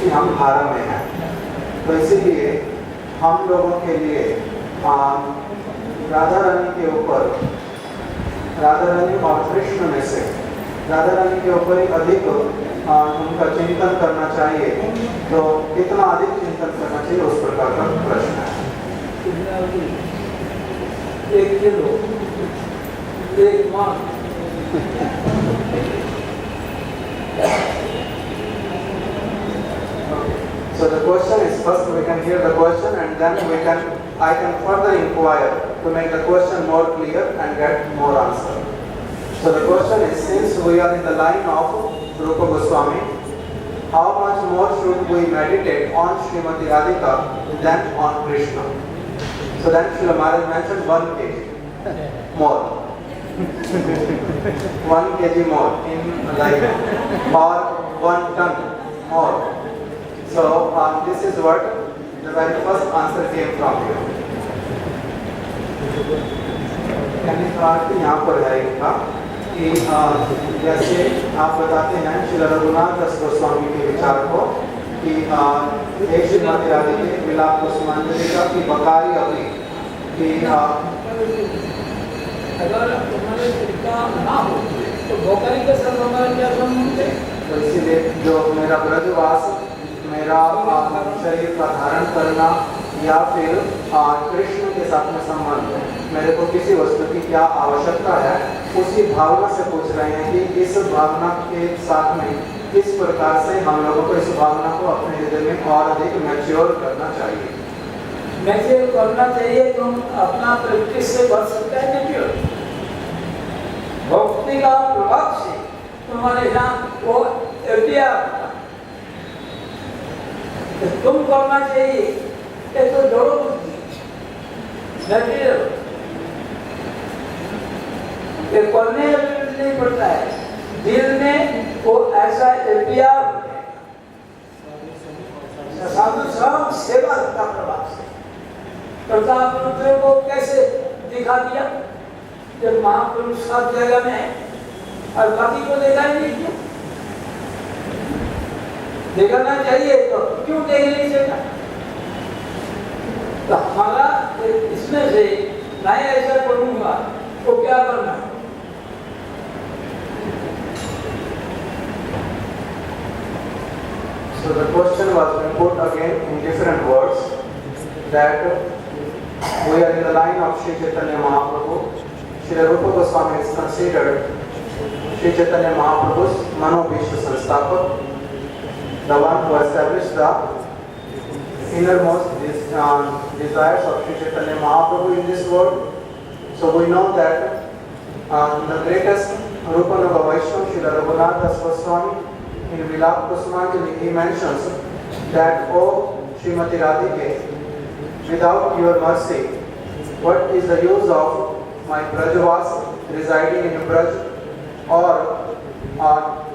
क्योंकि हम भारत में हैं, तो इसीलिए हम लोगों के लिए राधा रानी के ऊपर, राधा रानी और कृष्ण में से राधा रानी के ऊपर ही अधिक उनका चिंतन करना चाहिए। तो कितना अधिक चिंतन करना चाहिए उस प्रकार का प्रश्न है। 1 किलो 1 मान। So the question is, first we can hear the question and then I can further inquire to make the question more clear and get more answer. So the question is, since we are in the line of Rupa Goswami, how much more should we meditate on Srimati Radhika than on Krishna? So then Srila Maharaj mentioned 1 kg more. 1 kg more in life, or 1 ton more. So this is what the very first answer came from you. यानी यहाँ पर है इनका कि जैसे आप बताते हैं श्री रघुनाथ दास गोस्वामी के विचार को कि एक श्रीमती राधिका के विलाप कुसुमांजलि का की बकारी अभी कि अगर तुम्हारे तरीका ना हो तो बकारी के साथ हमारा क्या संबंध है? तो इसीलिए जो मेरा ब्रजवास, मेरा शरीर का धारण करना या फिर कृष्ण के साथ में संबंध, मेरे को किसी वस्तु की क्या आवश्यकता है, उसी भावना से पूछ रहे हैं कि इस भावना के साथ में किस प्रकार से हम लोगों को इस भावना को अपने हृदय में और अधिक मैच्योर करना चाहिए। मैच्योर करना चाहिए तो अपना प्रैक्टिस से बढ़ सकता है मैच्योर। भक्ति का प्रभाव से तुम्हारे यहाँ वो तुम करना चाहिए, ये तो जोड़ो बुद्धि मैच्योर ये करने नहीं पड़ता है, दिल में वो ऐसा एहतियात साधु संग सेवा का प्रभाव से प्रताप रुद्र को कैसे दिखा दिया जब महापुरुष सब जगह में है और बाकी को देखा ही नहीं, क्यों दिखाना चाहिए तो क्यों देख नहीं सकता? तो हमारा इसमें से मैं ऐसा करूंगा तो क्या करना? So the question was put again in different words that we are in the line of Sri Chaitanya Mahaprabhu. Sri Rupa Goswami is considered Sri Chaitanya Mahaprabhu's Manobhishta Sansthapak, the one who established the innermost desires of Sri Chaitanya Mahaprabhu in this world. So we know that the greatest Rupanuga Vaishnava, Sri Raghunath Das Goswami, in Vilap Kusumanjali, he mentions that, "Oh Srimati Radhike, without your mercy, what is the use of my Brajavas residing in Braj, or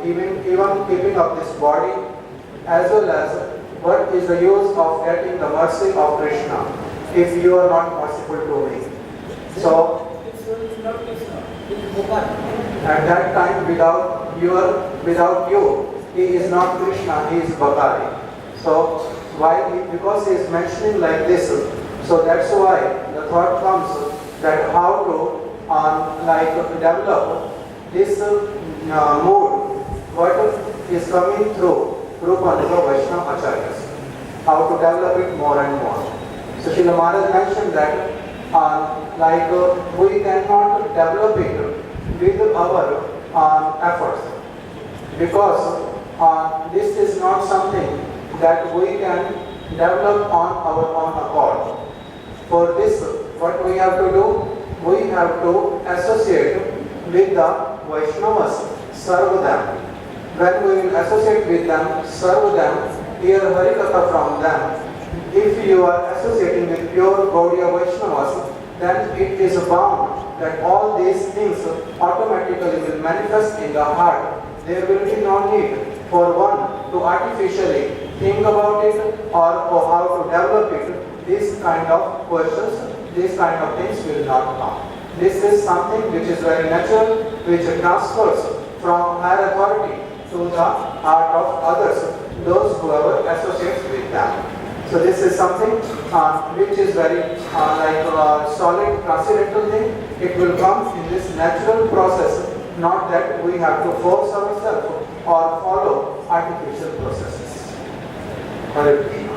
even keeping up this body, as well as what is the use of getting the mercy of Krishna if you are not merciful to me?" So at that time, without you, he is not Krishna, he is Bakari. So because he is mentioning like this, so that's why the thought comes that how to develop this mood, what is coming through Rupanuga Vaishnava Acharyas, how to develop it more and more. So Srila Maharaj mentioned that we cannot develop it with our efforts, because this is not something that we can develop on our own accord. For this, what we have to do, we have to associate with the Vaishnavas, serve them. When we will associate with them, serve them, hear Harikatha from them, if you are associating with pure Gaudiya Vaishnavas, then it is bound that all these things automatically will manifest in the heart. There will be no need for one to artificially think about it or how to develop it. These kind of questions, these kind of things will not come. This is something which is very natural, which transfers from higher authority to the heart of others, those whoever associates with them. So this is something which is very solid transcendental thing. It will come in this natural process, not that we have to force ourselves or follow artificial processes. Hare Krishna.